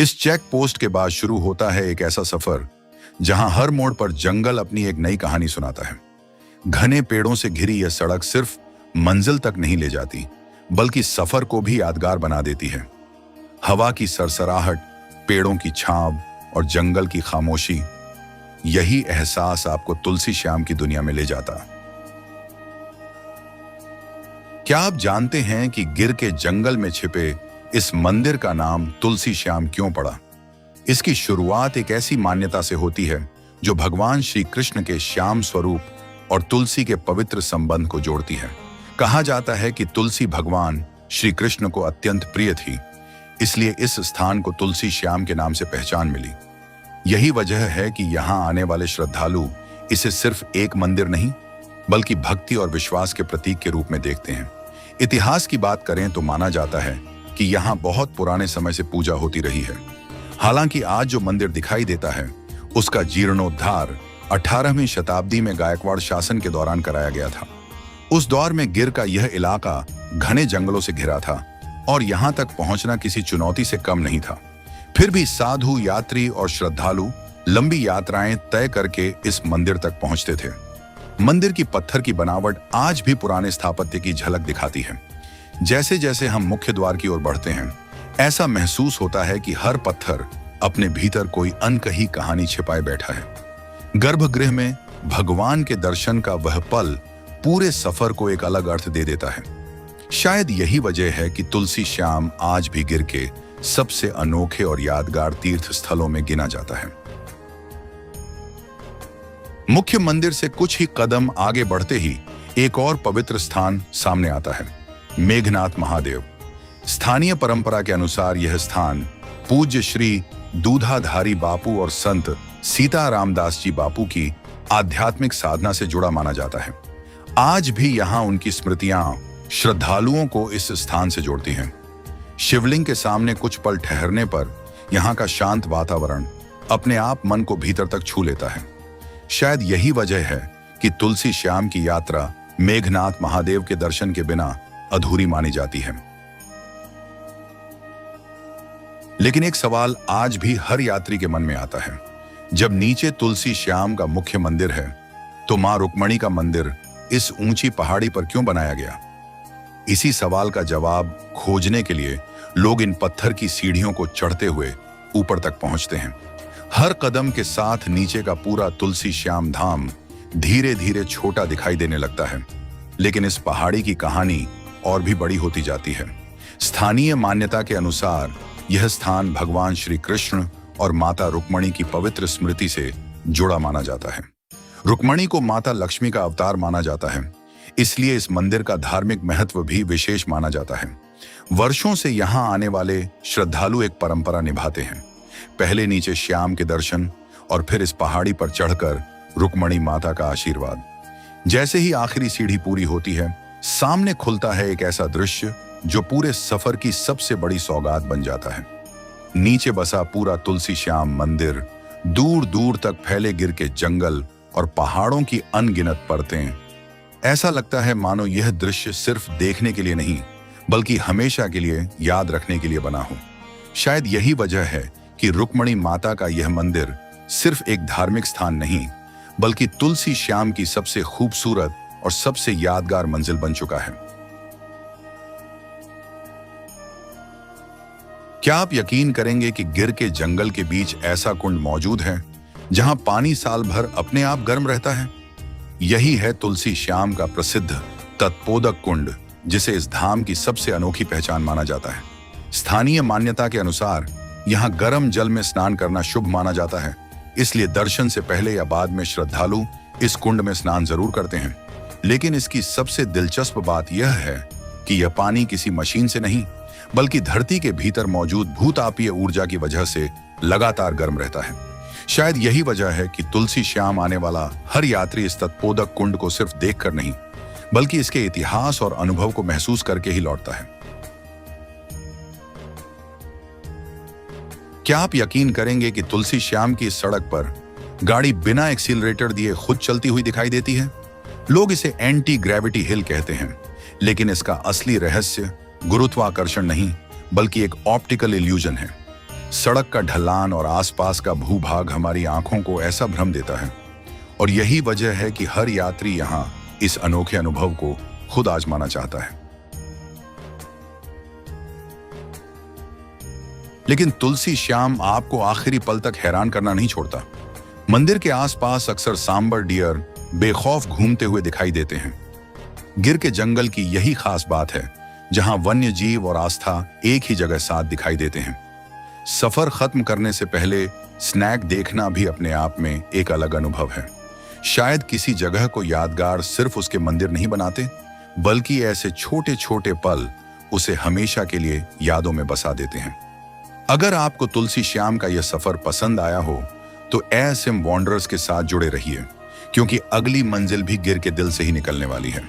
इस check post के बाद शुरू होता है एक ऐसा सफर जहां हर मोड़ पर जंगल अपनी एक नई कहानी सुनाता है। घने पेड़ों से घिरी यह सड़क सिर्फ मंजिल तक नहीं ले जाती, बल्कि सफर को भी यादगार बना देती है। हवा की सरसराहट, पेड़ों की छांव और जंगल की खामोशी, यही एहसास आपको तुलसी श्याम की दुनिया में ले जाता। क्या आप जानते हैं कि गिर के जंगल में छिपे इस मंदिर का नाम तुलसी श्याम क्यों पड़ा? इसकी शुरुआत एक ऐसी मान्यता से होती है जो भगवान श्री कृष्ण के श्याम स्वरूप और तुलसी के पवित्र संबंध को जोड़ती है। कहा जाता है कि तुलसी भगवान श्री कृष्ण को अत्यंत प्रिय थी, इसलिए इस स्थान को तुलसी श्याम के नाम से पहचान मिली। यही वजह है कि यहाँ आने वाले श्रद्धालु इसे सिर्फ एक मंदिर नहीं, बल्कि भक्ति और विश्वास के प्रतीक के रूप में देखते हैं। इतिहास की बात करें तो माना जाता है कि यहाँ बहुत पुराने समय से पूजा होती रही है। हालांकि आज जो मंदिर दिखाई देता है उसका जीर्णोद्धार 18वीं शताब्दी में गायकवाड़ शासन के दौरान कराया गया था। उस दौर में गिर का यह इलाका घने जंगलों से घिरा था और यहाँ तक पहुंचना किसी चुनौती से कम नहीं था। फिर भी साधु, यात्री और श्रद्धालु लंबी यात्राएं तय करके इस मंदिर तक पहुंचते थे। मंदिर की पत्थर की बनावट आज भी पुराने स्थापत्य की झलक दिखाती है। जैसे जैसे हम मुख्य द्वार की ओर बढ़ते हैं, ऐसा महसूस होता है कि हर पत्थर अपने भीतर कोई अनकही कहानी छिपाए बैठा है। गर्भगृह में भगवान के दर्शन का वह पल पूरे सफर को एक अलग अर्थ दे देता है। शायद यही वजह है कि तुलसी श्याम आज भी गिर के सबसे अनोखे और यादगार तीर्थ स्थलों में गिना जाता है। मुख्य मंदिर से कुछ ही कदम आगे बढ़ते ही एक और पवित्र स्थान सामने आता है, मेघनाथ महादेव। स्थानीय परंपरा के अनुसार यह स्थान पूज्य श्री दूधाधारी बापू और संत सीता रामदास जी बापू की आध्यात्मिक साधना से जुड़ा माना जाता है। आज भी यहाँ उनकी स्मृतियां श्रद्धालुओं को इस स्थान से जोड़ती हैं। शिवलिंग के सामने कुछ पल ठहरने पर यहाँ का शांत वातावरण अपने आप मन को भीतर तक छू लेता है। शायद यही वजह है कि तुलसी श्याम की यात्रा मेघनाथ महादेव के दर्शन के बिना अधूरी मानी जाती है। लेकिन एक सवाल आज भी हर यात्री के मन में आता है, जब नीचे तुलसी श्याम का मुख्य मंदिर है तो मां रुक्मणी का मंदिर इस ऊंची पहाड़ी पर क्यों बनाया गया? इसी सवाल का जवाब खोजने के लिए लोग इन पत्थर की सीढ़ियों को चढ़ते हुए ऊपर तक पहुंचते हैं। हर कदम के साथ नीचे का पूरा तुलसी श्याम धाम धीरे धीरे छोटा दिखाई देने लगता है, लेकिन इस पहाड़ी की कहानी और भी बड़ी होती जाती है। स्थानीय मान्यता के अनुसार यह स्थान भगवान श्री कृष्ण और माता रुक्मणी की पवित्र स्मृति से जुड़ा माना जाता है। रुक्मणी को माता लक्ष्मी का अवतार माना जाता है, इसलिए इस मंदिर का धार्मिक महत्व भी विशेष माना जाता है। वर्षों से यहाँ आने वाले श्रद्धालु एक परंपरा निभाते हैं। पहले नीचे श्याम के दर्शन और फिर इस पहाड़ी पर चढ़कर रुक्मणी माता का आशीर्वाद। जैसे ही आखिरी सीढ़ी पूरी होती है, सामने खुलता है एक ऐसा दृश्य जो पूरे सफर की सबसे बड़ी सौगात बन जाता है। नीचे बसा पूरा तुलसी श्याम मंदिर, दूर दूर तक फैले गिर के जंगल और पहाड़ों की अनगिनत परतें। ऐसा लगता है मानो यह दृश्य सिर्फ देखने के लिए नहीं, बल्कि हमेशा के लिए याद रखने के लिए बना हो। शायद यही वजह है कि रुक्मणी माता का यह मंदिर सिर्फ एक धार्मिक स्थान नहीं, बल्कि तुलसी श्याम की सबसे खूबसूरत और सबसे यादगार मंजिल बन चुका है। क्या आप यकीन करेंगे कि गिर के जंगल के बीच ऐसा कुंड मौजूद है जहां पानी साल भर अपने आप गर्म रहता है? यही है तुलसी श्याम का प्रसिद्ध तत्पोदक कुंड, जिसे इस धाम की सबसे अनोखी पहचान माना जाता है। स्थानीय मान्यता के अनुसार यहाँ गर्म जल में स्नान करना शुभ माना जाता है, इसलिए दर्शन से पहले या बाद में श्रद्धालु इस कुंड में स्नान जरूर करते हैं। लेकिन इसकी सबसे दिलचस्प बात यह है कि यह पानी किसी मशीन से नहीं, बल्कि धरती के भीतर मौजूद भूतापीय ऊर्जा की वजह से लगातार गर्म रहता है। शायद यही वजह है कि तुलसी श्याम आने वाला हर यात्री इस तत्पोदक कुंड को सिर्फ देखकर नहीं, बल्कि इसके इतिहास और अनुभव को महसूस करके ही लौटता है। क्या आप यकीन करेंगे कि तुलसी श्याम की इस सड़क पर गाड़ी बिना एक्सीलरेटर दिए खुद चलती हुई दिखाई देती है? लोग इसे एंटी ग्रेविटी हिल कहते हैं, लेकिन इसका असली रहस्य गुरुत्वाकर्षण नहीं, बल्कि एक ऑप्टिकल इल्यूजन है। सड़क का ढलान और आसपास का भूभाग हमारी आंखों को ऐसा भ्रम देता है, और यही वजह है कि हर यात्री यहाँ इस अनोखे अनुभव को खुद आजमाना चाहता है। लेकिन तुलसी श्याम आपको आखिरी पल तक हैरान करना नहीं छोड़ता। मंदिर के आसपास अक्सर सांबर डियर बेखौफ घूमते हुए दिखाई देते हैं। गिर के जंगल की यही खास बात है, जहां वन्य जीव और आस्था एक ही जगह साथ दिखाई देते हैं। सफर खत्म करने से पहले स्नैक देखना भी अपने आप में एक अलग अनुभव है। शायद किसी जगह को यादगार सिर्फ उसके मंदिर नहीं बनाते, बल्कि ऐसे छोटे छोटे पल उसे हमेशा के लिए यादों में बसा देते हैं। अगर आपको तुलसी श्याम का यह सफर पसंद आया हो तो एएसएम वॉन्डरर्स के साथ जुड़े रहिए, क्योंकि अगली मंजिल भी गिर के दिल से ही निकलने वाली है।